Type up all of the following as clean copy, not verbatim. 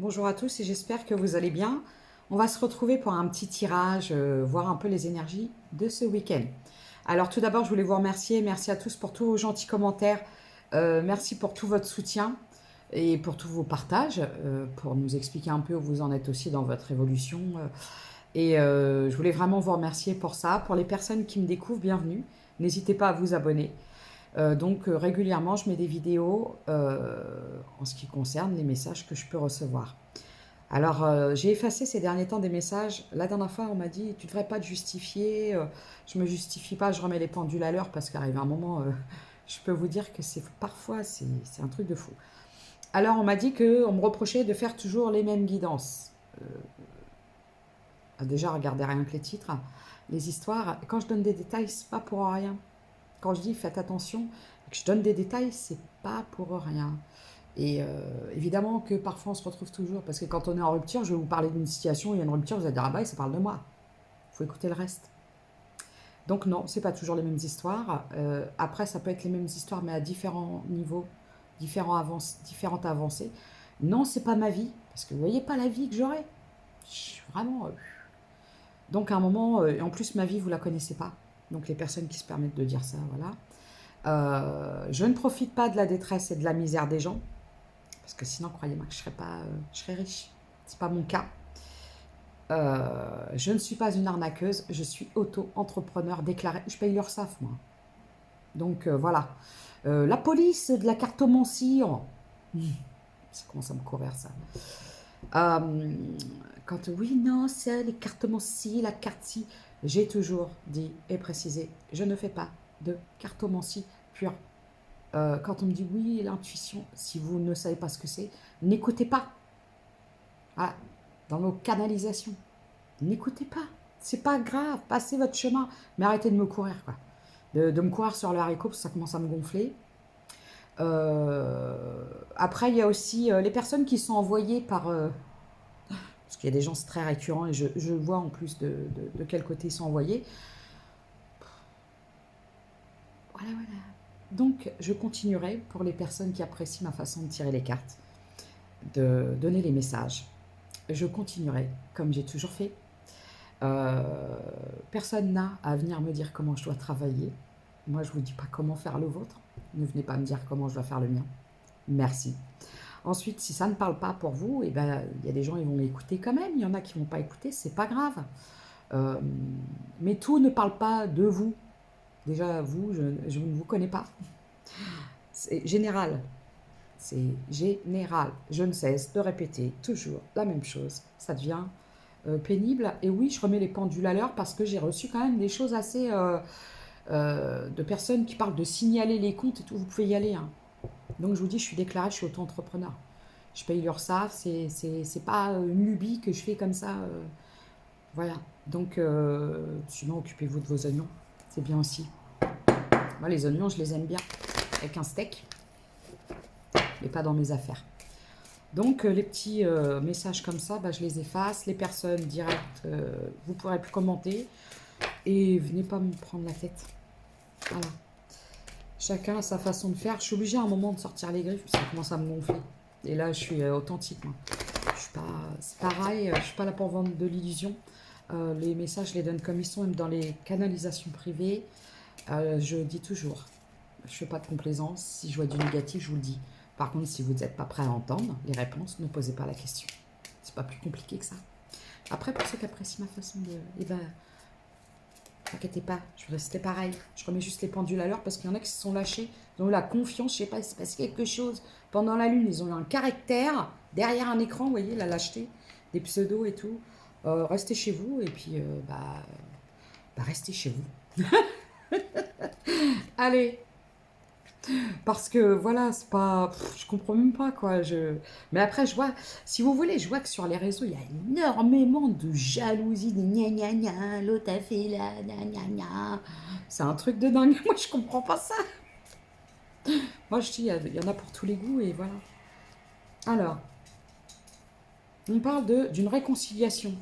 Bonjour à tous et j'espère que vous allez bien. On va se retrouver pour un petit tirage, voir un peu les énergies de ce week-end. Alors tout d'abord, je voulais vous remercier. Merci à tous pour tous vos gentils commentaires. Merci pour tout votre soutien et pour tous vos partages, pour nous expliquer un peu où vous en êtes aussi dans votre évolution. Je voulais vraiment vous remercier pour ça. Pour les personnes qui me découvrent, bienvenue. N'hésitez pas à vous abonner. Régulièrement, je mets des vidéos en ce qui concerne les messages que je peux recevoir. Alors, j'ai effacé ces derniers temps des messages. La dernière fois, on m'a dit, tu ne devrais pas te justifier. Je ne me justifie pas, je remets les pendules à l'heure parce qu'arrive un moment, je peux vous dire que parfois, c'est un truc de fou. Alors, on m'a dit qu'on me reprochait de faire toujours les mêmes guidances. Déjà, regardez rien que les titres, les histoires. Quand je donne des détails, c'est pas pour rien. Quand je dis faites attention, et que je donne des détails, c'est pas pour rien. Évidemment que parfois on se retrouve toujours, parce que quand on est en rupture, je vais vous parler d'une situation, il y a une rupture, vous allez dire ah bah ça parle de moi. Il faut écouter le reste. Donc non, c'est pas toujours les mêmes histoires. Après, ça peut être les mêmes histoires, mais à différents niveaux, différentes avancées. Non, c'est pas ma vie, parce que vous voyez pas la vie que j'aurai. Vraiment. Donc à un moment, en plus ma vie vous la connaissez pas. Donc les personnes qui se permettent de dire ça, voilà. Je ne profite pas de la détresse et de la misère des gens, parce que sinon, croyez-moi que je serais riche. C'est pas mon cas. Je ne suis pas une arnaqueuse, je suis auto-entrepreneur déclaré. Je paye l'URSSAF, moi. Donc voilà. La police de la cartomancie, oh. Ça commence à me courir, ça. Quand oui, non, c'est les cartomancies, la carte-ci. J'ai toujours dit et précisé, je ne fais pas de cartomancie pure. Quand on me dit oui, l'intuition, si vous ne savez pas ce que c'est, n'écoutez pas. Ah, dans nos canalisations, n'écoutez pas. C'est pas grave, passez votre chemin, mais arrêtez de me courir, quoi. De me courir sur le haricot, parce que ça commence à me gonfler. Après, il y a aussi les personnes qui sont envoyées par... parce qu'il y a des gens, c'est très récurrent, et je vois en plus de quel côté ils sont envoyés. Voilà, voilà. Donc, je continuerai pour les personnes qui apprécient ma façon de tirer les cartes, de donner les messages. Je continuerai comme j'ai toujours fait. Euh, Personne n'a à venir me dire comment je dois travailler. Moi, je ne vous dis pas comment faire le vôtre. Ne venez pas me dire comment je dois faire le mien. Merci. Ensuite, si ça ne parle pas pour vous, eh ben, y a des gens qui vont écouter quand même. Il y en a qui ne vont pas écouter, c'est pas grave. Euh, mais tout ne parle pas de vous. Déjà, vous, je ne vous connais pas. C'est général. C'est général. Je ne cesse de répéter toujours la même chose. Ça devient pénible. Et oui, je remets les pendules à l'heure parce que j'ai reçu quand même des choses assez... de personnes qui parlent de signaler les comptes et tout. Vous pouvez y aller. Hein. Donc je vous dis, je suis déclarée, je suis auto-entrepreneur. Je paye l'URSSAF, c'est pas une lubie que je fais comme ça. Voilà. Donc, sinon, occupez-vous de vos oignons. C'est bien aussi. Moi, les oignons, je les aime bien. Avec un steak. Mais pas dans mes affaires. Donc, les petits messages comme ça, bah, je les efface. Les personnes directes, vous ne pourrez plus commenter. Et venez pas me prendre la tête. Voilà. Chacun a sa façon de faire. Je suis obligée à un moment de sortir les griffes, parce que ça commence à me gonfler. Et là, je suis authentique, moi. Je suis pas... C'est pareil, je suis pas là pour vendre de l'illusion. Les messages, je les donne comme ils sont, même dans les canalisations privées. Je dis toujours, je fais pas de complaisance. Si je vois du négatif, je vous le dis. Par contre, si vous n'êtes pas prêt à entendre les réponses, ne posez pas la question. C'est pas plus compliqué que ça. Après, pour ceux qui apprécient ma façon de... Eh ben, t'inquiétez pas, je vais rester pareil. Je remets juste les pendules à l'heure parce qu'il y en a qui se sont lâchés. Ils ont eu la confiance, je sais pas, il s'est passé quelque chose. Pendant la lune, ils ont eu un caractère derrière un écran, vous voyez, la lâcheté, des pseudos et tout. Restez chez vous et puis, restez chez vous. Allez, parce que voilà, c'est pas. Je comprends même pas quoi. Mais après, je vois, si vous voulez, je vois que sur les réseaux, il y a énormément de jalousie, de gna gna gna, l'autre a fait là, gna gna gna. C'est un truc de dingue. Moi, je comprends pas ça. Moi, je dis, il y en a pour tous les goûts et voilà. Alors, on parle d'une réconciliation.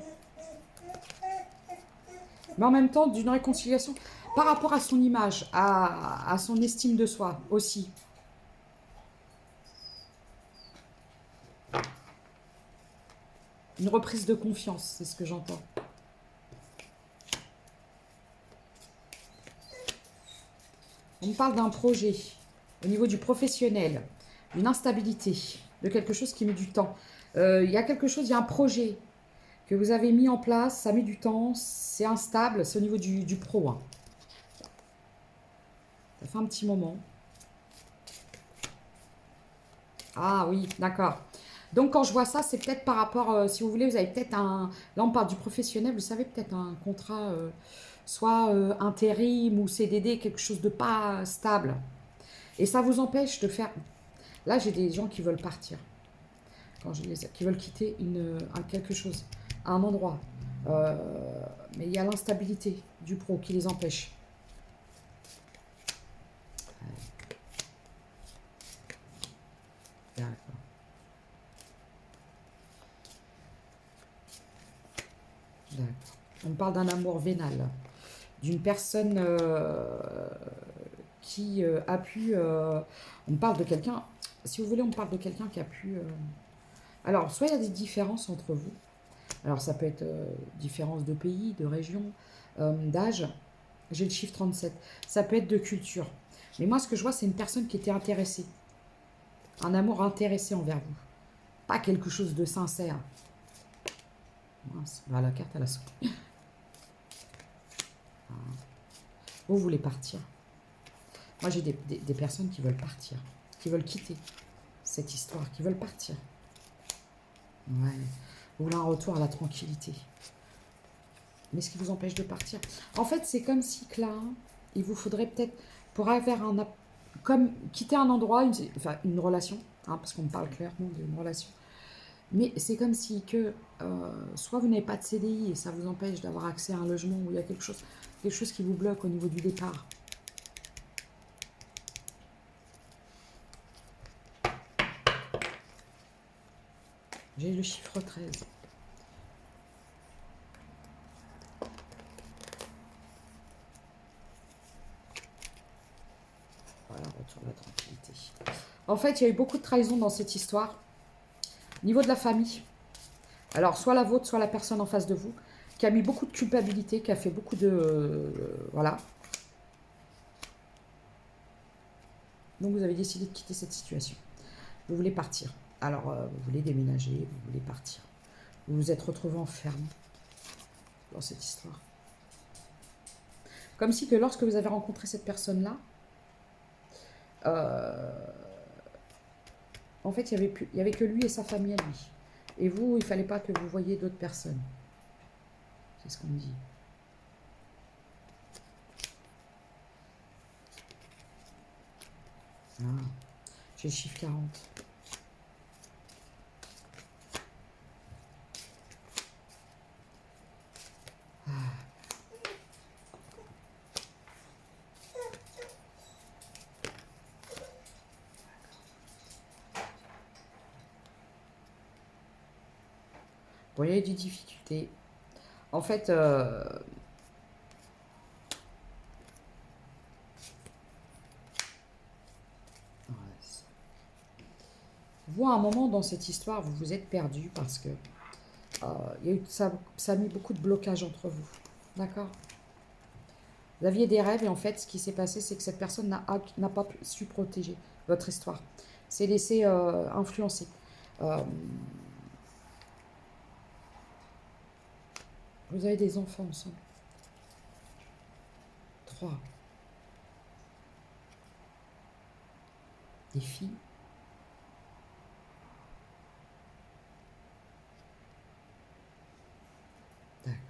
Mais en même temps, d'une réconciliation par rapport à son image, à son estime de soi aussi. Une reprise de confiance, c'est ce que j'entends. On me parle d'un projet au niveau du professionnel, d'une instabilité, de quelque chose qui met du temps. Il y a quelque chose, il y a un projet que vous avez mis en place, ça met du temps, c'est instable, c'est au niveau du pro. Hein. Ça fait un petit moment. Ah oui, d'accord. Donc quand je vois ça, c'est peut-être par rapport, si vous voulez, vous avez peut-être un... Là, on parle du professionnel, vous savez, peut-être un contrat, soit intérim ou CDD, quelque chose de pas stable. Et ça vous empêche de faire... Là, j'ai des gens qui veulent partir, qui veulent quitter quelque chose, un endroit. Euh, mais il y a l'instabilité du pro qui les empêche. D'accord. D'accord. On parle d'un amour vénal, d'une personne qui a pu... on parle de quelqu'un, si vous voulez, on parle de quelqu'un qui a pu... alors, soit il y a des différences entre vous, alors ça peut être différence de pays, de région, d'âge, j'ai le chiffre 37, ça peut être de culture. Mais moi, ce que je vois, c'est une personne qui était intéressée, un amour intéressé envers vous, pas quelque chose de sincère. Mince, bah, la carte, elle a sauté. Vous voulez partir. Moi, j'ai des personnes qui veulent partir, qui veulent quitter cette histoire, qui veulent partir. Ouais. Vous voulez un retour à la tranquillité. Mais ce qui vous empêche de partir. En fait, c'est comme si que là, il vous faudrait peut-être, pour avoir comme quitter un endroit, enfin une relation, hein, parce qu'on me parle clairement d'une relation. Mais c'est comme si que, soit vous n'avez pas de CDI et ça vous empêche d'avoir accès à un logement où il y a quelque chose qui vous bloque au niveau du départ. J'ai le chiffre 13. Voilà, retour à la tranquillité. En fait, il y a eu beaucoup de trahison dans cette histoire. Au niveau de la famille, alors soit la vôtre, soit la personne en face de vous, qui a mis beaucoup de culpabilité, qui a fait beaucoup de... voilà. Donc vous avez décidé de quitter cette situation. Vous voulez partir. Alors, vous voulez déménager, vous voulez partir. Vous vous êtes retrouvé enfermé dans cette histoire. Comme si que lorsque vous avez rencontré cette personne-là, en fait, il y avait que lui et sa famille à lui. Et vous, il fallait pas que vous voyiez d'autres personnes. C'est ce qu'on me dit. Ah, j'ai le chiffre 40. Ah. Bon, il y a eu des difficultés. En fait, vous, à un moment dans cette histoire, vous vous êtes perdu parce que il y a eu, ça a mis beaucoup de blocage entre vous. D'accord? Vous aviez des rêves et en fait, ce qui s'est passé, c'est que cette personne n'a pas su protéger votre histoire. S'est laissé influencer. Vous avez des enfants ensemble. 3. Des filles. D'accord.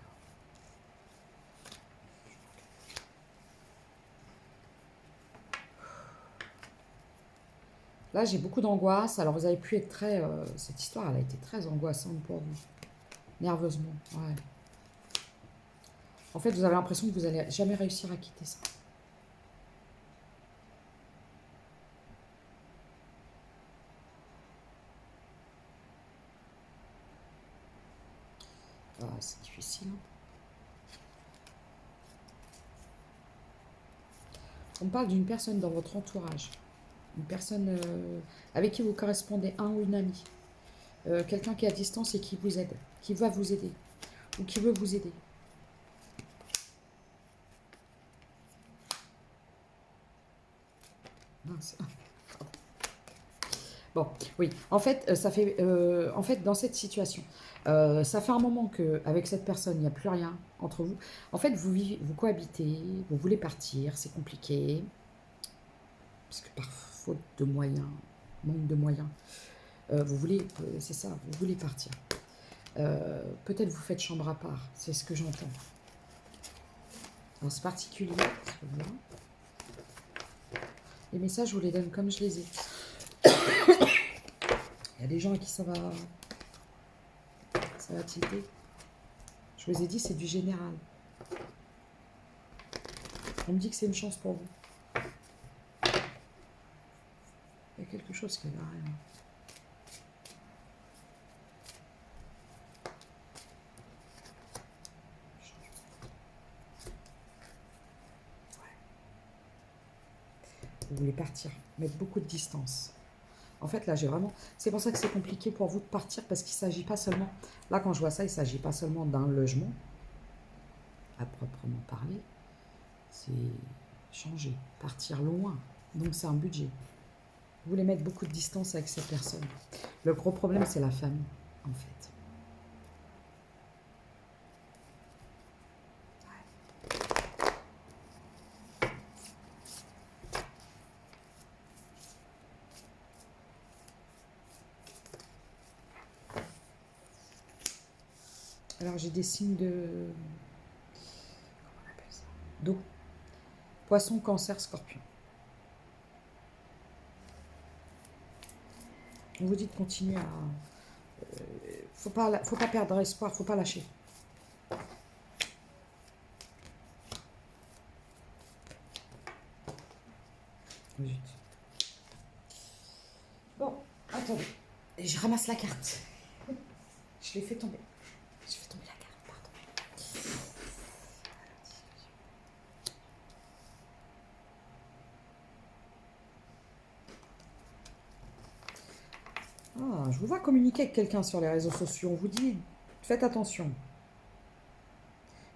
Là, j'ai beaucoup d'angoisse. Alors, vous avez pu être très... cette histoire, elle a été très angoissante pour vous. Nerveusement, ouais. En fait, vous avez l'impression que vous n'allez jamais réussir à quitter ça. Ah, c'est difficile. On parle d'une personne dans votre entourage. Une personne avec qui vous correspondez, un ou une amie. Quelqu'un qui est à distance et qui vous aide, qui va vous aider, ou qui veut vous aider. Mince. Bon, oui. En fait, ça fait, en fait, dans cette situation, ça fait un moment que avec cette personne, il n'y a plus rien entre vous. En fait, vous cohabitez, vous voulez partir, c'est compliqué, parce que par faute de moyens, manque de moyens, vous voulez, c'est ça, vous voulez partir. Peut-être vous faites chambre à part, c'est ce que j'entends. Alors c'est particulier, les messages, je vous les donne comme je les ai. Il y a des gens à qui ça va tilter. Je vous ai dit, c'est du général. On me dit que c'est une chance pour vous. Il y a quelque chose qui va rien. Vous voulez partir, mettre beaucoup de distance. En fait, là, j'ai vraiment... C'est pour ça que c'est compliqué pour vous de partir, parce qu'il ne s'agit pas seulement... Là, quand je vois ça, il ne s'agit pas seulement d'un logement, à proprement parler. C'est changer, partir loin. Donc, c'est un budget. Vous voulez mettre beaucoup de distance avec cette personne. Le gros problème, c'est la famille, en fait. Alors, j'ai des signes de... Comment on appelle ça? D'eau. Poisson, cancer, scorpion. On vous dit de continuer à... faut pas perdre espoir, faut pas lâcher. Zut. Bon, attendez. Et je ramasse la carte. Je l'ai fait tomber. Je fais tomber la carte, pardon. Ah, je vous vois communiquer avec quelqu'un sur les réseaux sociaux. On vous dit, faites attention.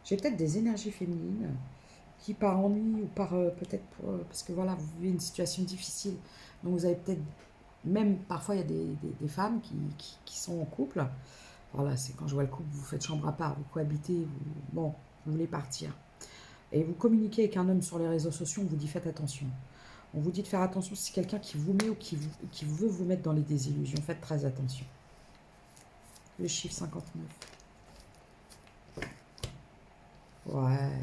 J'ai peut-être des énergies féminines qui, par ennui ou par peut-être parce que voilà, vous vivez une situation difficile. Donc vous avez peut-être, même parfois il y a des femmes qui sont en couple. Voilà, c'est quand je vois le couple, vous faites chambre à part, vous cohabitez, bon, vous voulez partir. Et vous communiquez avec un homme sur les réseaux sociaux, on vous dit faites attention. On vous dit de faire attention si c'est quelqu'un qui vous met ou qui veut vous mettre dans les désillusions. Faites très attention. Le chiffre 59. Ouais.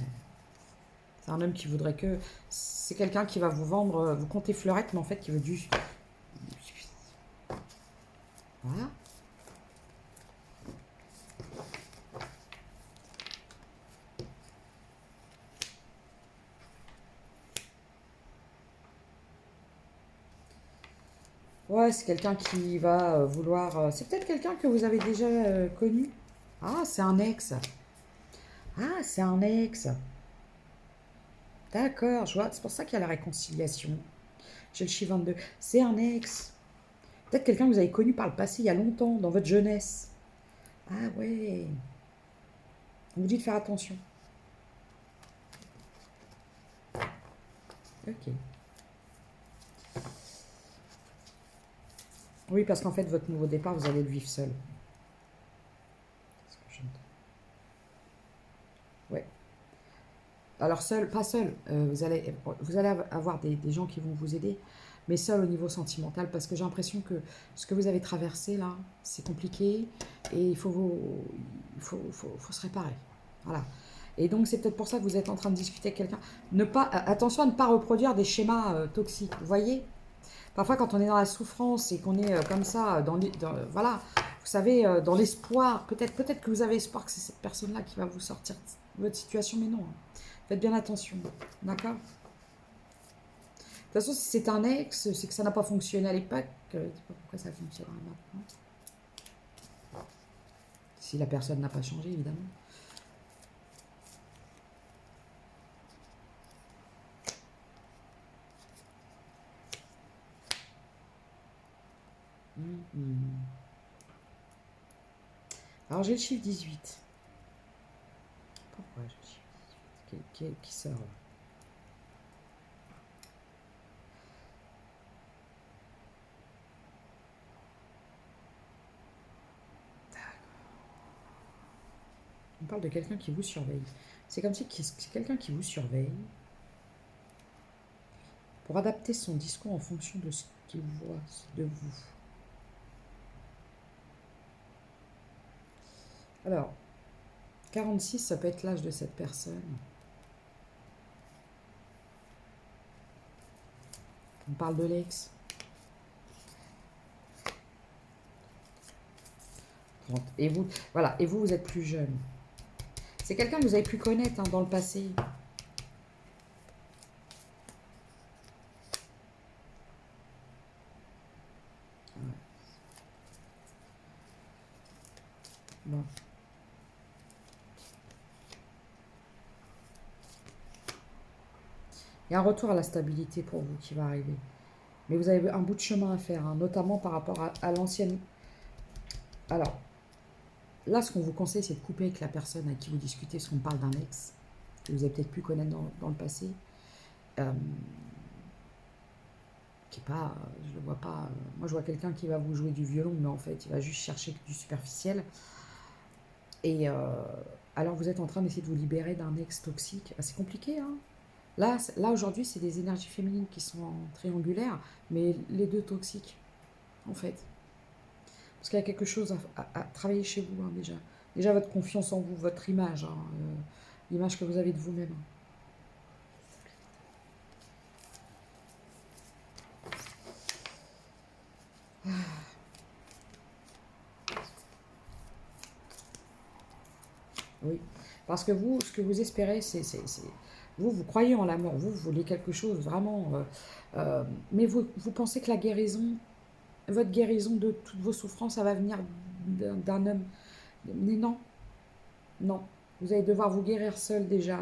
C'est un homme qui voudrait que... C'est quelqu'un qui va vous vendre... Vous comptez fleurette, mais en fait, qui veut du... Voilà. Ouais, c'est quelqu'un qui va vouloir... c'est peut-être quelqu'un que vous avez déjà connu. Ah, c'est un ex. Ah, c'est un ex. D'accord, je vois. C'est pour ça qu'il y a la réconciliation. J'ai le chiffre 22. C'est un ex. Peut-être quelqu'un que vous avez connu par le passé, il y a longtemps, dans votre jeunesse. Ah ouais. On vous dit de faire attention. Ok. Oui, parce qu'en fait, votre nouveau départ, vous allez le vivre seul. C'est ce que j'entends. Ouais. Alors seul, pas seul. Vous allez avoir des gens qui vont vous aider, mais seul au niveau sentimental, parce que j'ai l'impression que ce que vous avez traversé là, c'est compliqué et il faut se réparer. Voilà. Et donc c'est peut-être pour ça que vous êtes en train de discuter avec quelqu'un. Attention à ne pas reproduire des schémas toxiques. Vous voyez? Parfois, quand on est dans la souffrance et qu'on est comme ça, voilà, vous savez, dans l'espoir, peut-être que vous avez espoir que c'est cette personne-là qui va vous sortir de votre situation, mais non. Faites bien attention, d'accord? De toute façon, si c'est un ex, c'est que ça n'a pas fonctionné à l'époque. Je ne sais pas pourquoi ça fonctionnera maintenant. Si la personne n'a pas changé, évidemment. Alors, j'ai le chiffre 18. Pourquoi j'ai le chiffre 18 qui sort là? On parle de quelqu'un qui vous surveille. C'est comme si c'est quelqu'un qui vous surveille pour adapter son discours en fonction de ce qu'il voit de vous. Alors, 46, ça peut être l'âge de cette personne. On parle de l'ex. 30. Et vous, voilà, et vous êtes plus jeune. C'est quelqu'un que vous avez pu connaître dans le passé. Ouais. Bon. Il y a un retour à la stabilité pour vous qui va arriver. Mais vous avez un bout de chemin à faire, notamment par rapport à l'ancienne. Alors, là, ce qu'on vous conseille, c'est de couper avec la personne à qui vous discutez, parce qu'on parle d'un ex, que vous avez peut-être pu connaître dans le passé. Qui est pas, je le vois pas. Moi, je vois quelqu'un qui va vous jouer du violon, mais en fait, il va juste chercher du superficiel. Et alors, vous êtes en train d'essayer de vous libérer d'un ex toxique. C'est compliqué, hein. Là aujourd'hui, c'est des énergies féminines qui sont triangulaires, mais les deux toxiques, en fait. Parce qu'il y a quelque chose à travailler chez vous, déjà. Déjà, votre confiance en vous, votre image, l'image que vous avez de vous-même. Oui, parce que vous, ce que vous espérez, vous croyez en l'amour, vous voulez quelque chose vraiment, mais vous pensez que la guérison, votre guérison de toutes vos souffrances, ça va venir d'un homme. Mais non, non, vous allez devoir vous guérir seul déjà.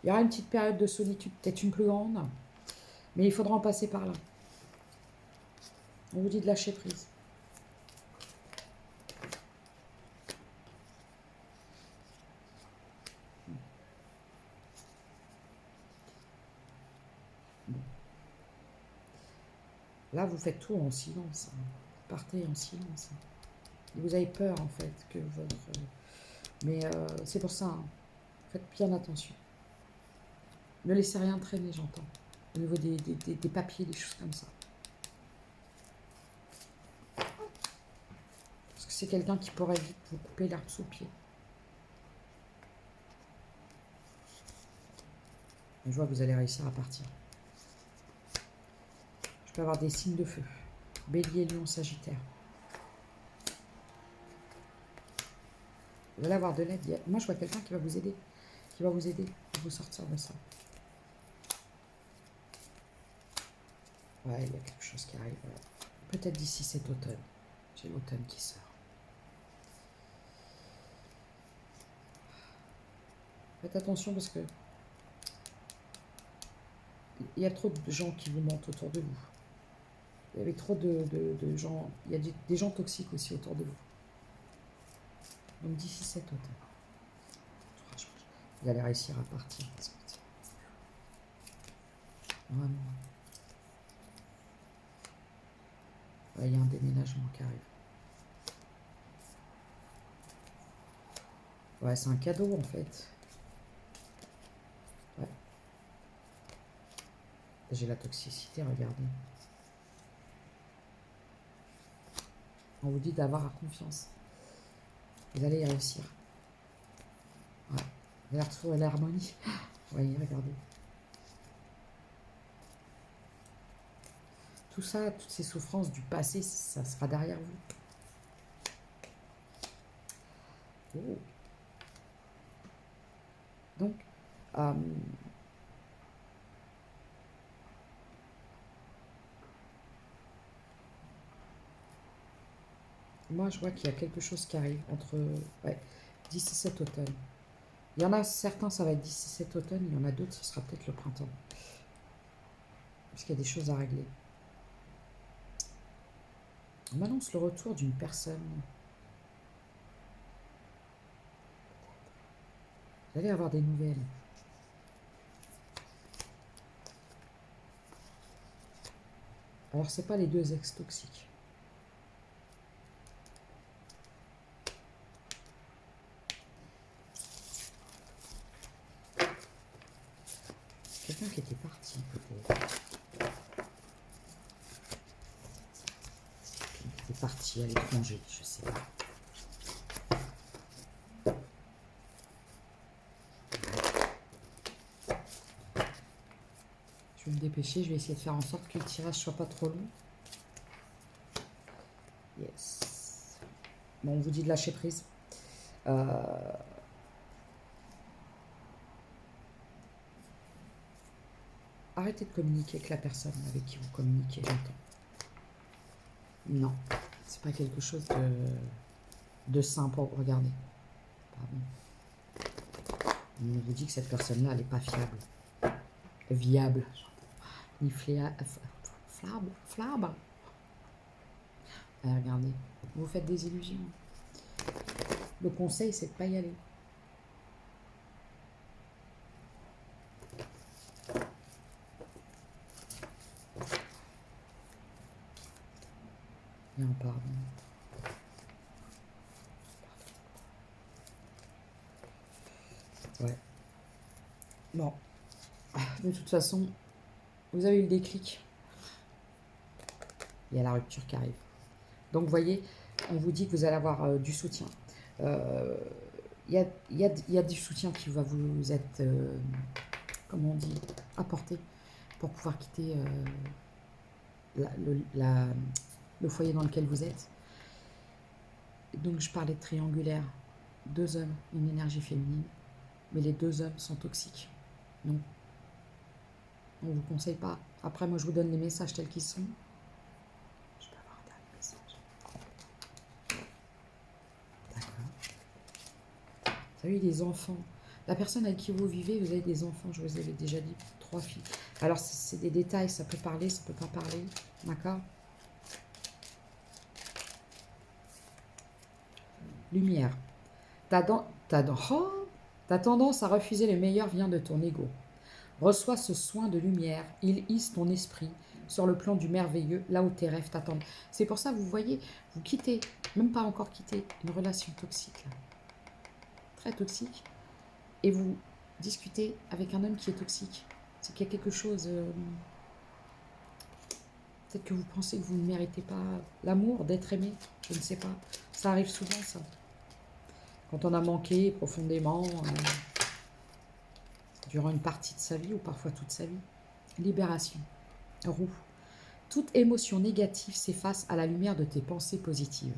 Il y aura une petite période de solitude, peut-être une plus grande, mais il faudra en passer par là. On vous dit de lâcher prise. Là, vous faites tout en silence. Partez en silence. Vous avez peur, en fait, que votre... Mais c'est pour ça, faites bien attention. Ne laissez rien traîner, j'entends. Au niveau des papiers, des choses comme ça. Parce que c'est quelqu'un qui pourrait vite vous couper l'herbe sous le pied. Je vois que vous allez réussir à partir. Je peux avoir des signes de feu. Bélier, Lion, Sagittaire. Vous allez avoir de l'aide. Moi, je vois quelqu'un qui va vous aider. Qui va vous aider à vous sortir de ça. Ouais, il y a quelque chose qui arrive. Peut-être d'ici cet automne. J'ai l'automne qui sort. Faites attention parce que il y a trop de gens qui vous mentent autour de vous. Il y avait trop de gens. Il y a des gens toxiques aussi autour de vous. Donc d'ici cet automne, vous allez réussir à partir. Vraiment. Ouais, il y a un déménagement qui arrive. Ouais, c'est un cadeau en fait. Ouais. J'ai la toxicité, regardez. On vous dit d'avoir confiance. Vous allez y réussir. Ouais. Vous allez retrouver l'harmonie. Voyez, regardez. Tout ça, toutes ces souffrances du passé, ça sera derrière vous. Oh. Donc, moi, je vois qu'il y a quelque chose qui arrive entre 10 et 7 automne. Il y en a certains, ça va être 10 et 7 automne. Il y en a d'autres, ce sera peut-être le printemps. Parce qu'il y a des choses à régler. On m'annonce le retour d'une personne Vous allez avoir des nouvelles. Alors, c'est pas les deux ex toxiques. Quelqu'un qui était parti, peut-être. Qui était parti à l'étranger, je sais pas. Je vais me dépêcher, je vais essayer de faire en sorte que le tirage soit pas trop long. Yes. Bon, on vous dit de lâcher prise. Arrêtez de communiquer avec la personne avec qui vous communiquez, j'entends. Non, c'est pas quelque chose de simple. Regardez. Pardon. On vous dit que cette personne-là, elle n'est pas fiable. Viable. Ni flable. Regardez, vous faites des illusions. Le conseil, c'est de ne pas y aller. Et on pardon. Ouais. Bon. De toute façon, vous avez eu le déclic. Il y a la rupture qui arrive. Donc, vous voyez, on vous dit que vous allez avoir du soutien. Il y a du soutien qui va vous être, comment on dit, apporté pour pouvoir quitter le foyer dans lequel vous êtes. Donc, je parlais de triangulaire. 2 hommes, une énergie féminine. Mais les 2 hommes sont toxiques. Donc, on ne vous conseille pas. Après, moi, je vous donne les messages tels qu'ils sont. Je peux avoir un dernier message. D'accord. Vous avez des enfants. La personne avec qui vous vivez, vous avez des enfants, je vous avais déjà dit, 3 filles. Alors, c'est des détails, ça peut parler, ça peut pas parler. D'accord? Lumière. Ta tendance à refuser le meilleur vient de ton ego. Reçois ce soin de lumière, il hisse ton esprit sur le plan du merveilleux, là où tes rêves t'attendent. C'est pour ça, vous voyez, vous quittez, même pas encore quitté, une relation toxique, là. Très toxique, et vous discutez avec un homme qui est toxique. C'est qu'il y a quelque chose... peut-être que vous pensez que vous ne méritez pas l'amour, d'être aimé, je ne sais pas. Ça arrive souvent, ça. Quand on a manqué profondément... durant une partie de sa vie ou parfois toute sa vie. Libération. Roue. Toute émotion négative s'efface à la lumière de tes pensées positives.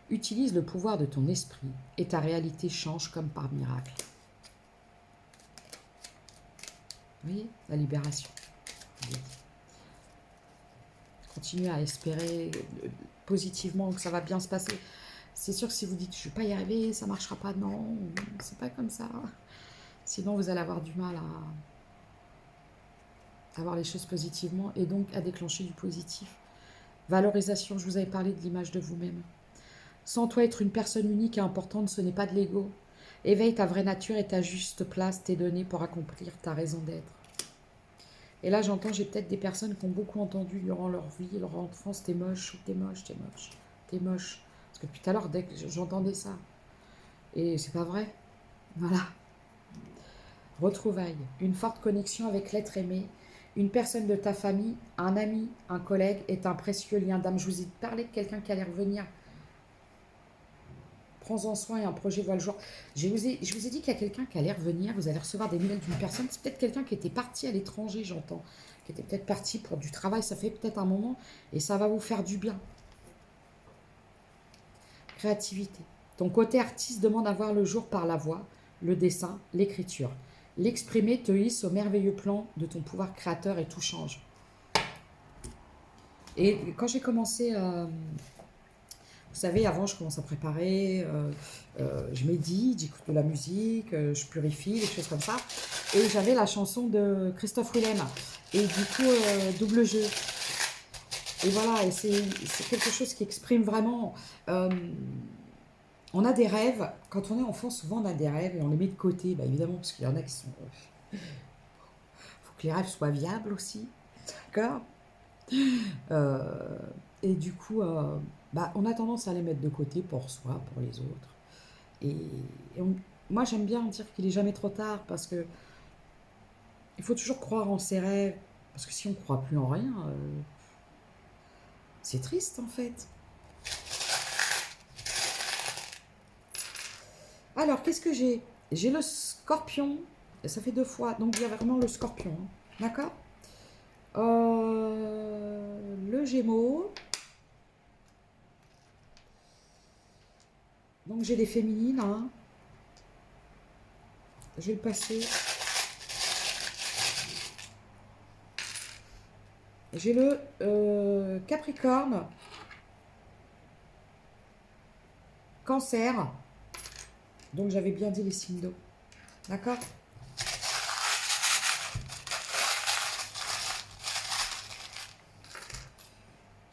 Utilise le pouvoir de ton esprit et ta réalité change comme par miracle. Vous voyez, la libération. Continuez à espérer positivement que ça va bien se passer. C'est sûr que si vous dites je ne vais pas y arriver, ça ne marchera pas, non, c'est pas comme ça. Sinon, vous allez avoir du mal à voir les choses positivement et donc à déclencher du positif. Valorisation, je vous avais parlé de l'image de vous-même. Sans toi, être une personne unique et importante, ce n'est pas de l'ego. Éveille ta vraie nature et ta juste place t'est donnée pour accomplir ta raison d'être. Et là, j'entends, j'ai peut-être des personnes qui ont beaucoup entendu durant leur vie, leur enfance, t'es moche, t'es moche, t'es moche, t'es moche. Parce que depuis tout à l'heure, dès que j'entendais ça. Et c'est pas vrai. Voilà. Retrouvailles, une forte connexion avec l'être aimé, une personne de ta famille, un ami, un collègue est un précieux lien d'âme. Je vous ai parlé de quelqu'un qui allait revenir. Prends-en soin et un projet voit le jour. Je vous ai dit qu'il y a quelqu'un qui allait revenir, vous allez recevoir des nouvelles d'une personne. C'est peut-être quelqu'un qui était parti à l'étranger, j'entends. Qui était peut-être parti pour du travail, ça fait peut-être un moment, et ça va vous faire du bien. Créativité. Ton côté artiste demande à voir le jour par la voix, le dessin, l'écriture. L'exprimer te hisse au merveilleux plan de ton pouvoir créateur et tout change. Et quand j'ai commencé, vous savez, avant je commence à préparer, je médite, j'écoute de la musique, je purifie, des choses comme ça. Et j'avais la chanson de Christophe Willem. Et du coup, double jeu. Et voilà, et c'est quelque chose qui exprime vraiment... On a des rêves, quand on est enfant, souvent on a des rêves et on les met de côté, bah, évidemment, parce qu'il y en a qui sont... faut que les rêves soient viables aussi, d'accord. Et du coup, bah, on a tendance à les mettre de côté pour soi, pour les autres. Et, moi, j'aime bien dire qu'il est jamais trop tard parce que il faut toujours croire en ses rêves. Parce que si on ne croit plus en rien, c'est triste en fait. Alors, qu'est-ce que j'ai? J'ai le scorpion. Ça fait 2 fois. Donc, il y a vraiment le scorpion. Hein. D'accord. Le gémeaux. Donc, j'ai des féminines. Hein. Je vais le passer. J'ai le Capricorne, Cancer. Donc j'avais bien dit les signes d'eau. D'accord.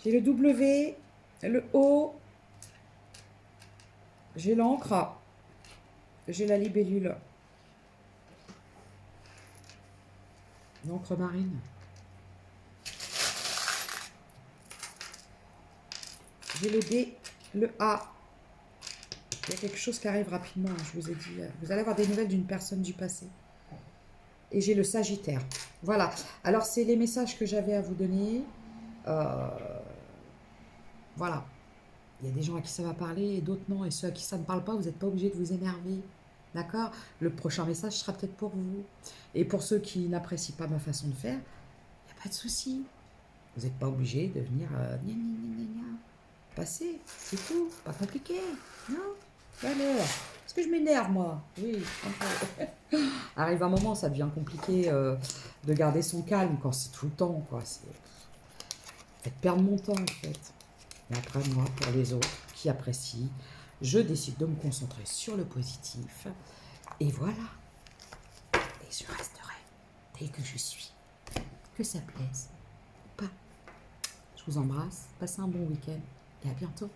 J'ai le W, le O, j'ai l'encre, j'ai la libellule. L'encre marine. J'ai le D, le A. Il y a quelque chose qui arrive rapidement, je vous ai dit. Vous allez avoir des nouvelles d'une personne du passé. Et j'ai le Sagittaire. Voilà. Alors, c'est les messages que j'avais à vous donner. Voilà. Il y a des gens à qui ça va parler et d'autres non. Et ceux à qui ça ne parle pas, vous n'êtes pas obligé de vous énerver. D'accord. Le prochain message sera peut-être pour vous. Et pour ceux qui n'apprécient pas ma façon de faire, il n'y a pas de souci. Vous n'êtes pas obligé de venir gna, gna, gna, gna, passer. C'est tout. Pas compliqué. Non. Alors, est-ce que je m'énerve, moi? Oui, un peu. Arrive un moment, ça devient compliqué de garder son calme quand c'est tout le temps, quoi. C'est faites perdre mon temps, en fait. Et après, moi, pour les autres qui apprécient, je décide de me concentrer sur le positif. Et voilà. Et je resterai tel que je suis. Que ça plaise ou pas. Je vous embrasse. Passez un bon week-end et à bientôt.